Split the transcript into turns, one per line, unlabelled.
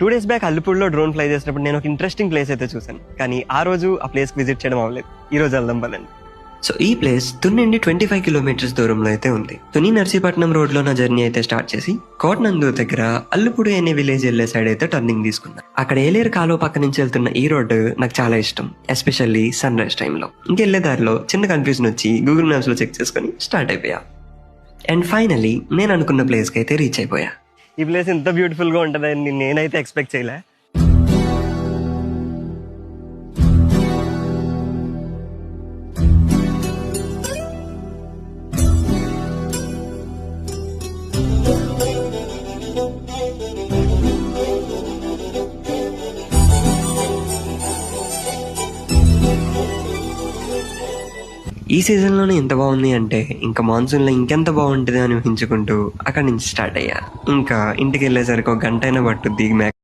2 days back అల్లిపూడిలో drone fly చేసినప్పుడు నేను ఒక ఇంట్రెస్టింగ్ ప్లేస్ అయితే చూశాను. కానీ ఆ రోజు ఆ ప్లేస్కి విజిట్ చేయడం అవ్వలేదు. ఈ రోజు వెళ్దాం పదండి. సో ఈ ప్లేస్ తుని నుండి 25 kilometers దూరంలో అయితే ఉంది. తుని నర్సీపట్నం రోడ్ లో నా జర్నీ అయితే స్టార్ట్ చేసి కోటనందూర్ దగ్గర అల్లుపుడి అనే విలేజ్ వెళ్లే సైడ్ అయితే టర్నింగ్ తీసుకున్నా. అక్కడ ఏలేరు కాలువ పక్క నుంచి వెళ్తున్న ఈ రోడ్డు నాకు చాలా ఇష్టం, ఎస్పెషల్లీ సన్ రైజ్ టైంలో. ఇంకెళ్లే దారిలో చిన్న కన్ఫ్యూజన్ వచ్చి గూగుల్ మ్యాప్స్ లో చెక్ చేసుకుని స్టార్ట్ అయిపోయా. అండ్ ఫైనలీ నేను అనుకున్న ప్లేస్ కి అయితే రీచ్ అయిపోయా. ఈ ప్లేస్ ఎంత బ్యూటిఫుల్ గా ఉంటుందని నేనైతే ఎక్స్పెక్ట్ చేయలే. ఈ సీజన్లోనే ఎంత బాగుంది అంటే ఇంకా మాన్సూన్లో ఇంకెంత బాగుంటుంది అని ఊహించుకుంటూ అక్కడి నుంచి స్టార్ట్ అయ్యా. ఇంకా ఇంటికి వెళ్ళేసరికి 1 గంట అయినా పట్టుద్ది.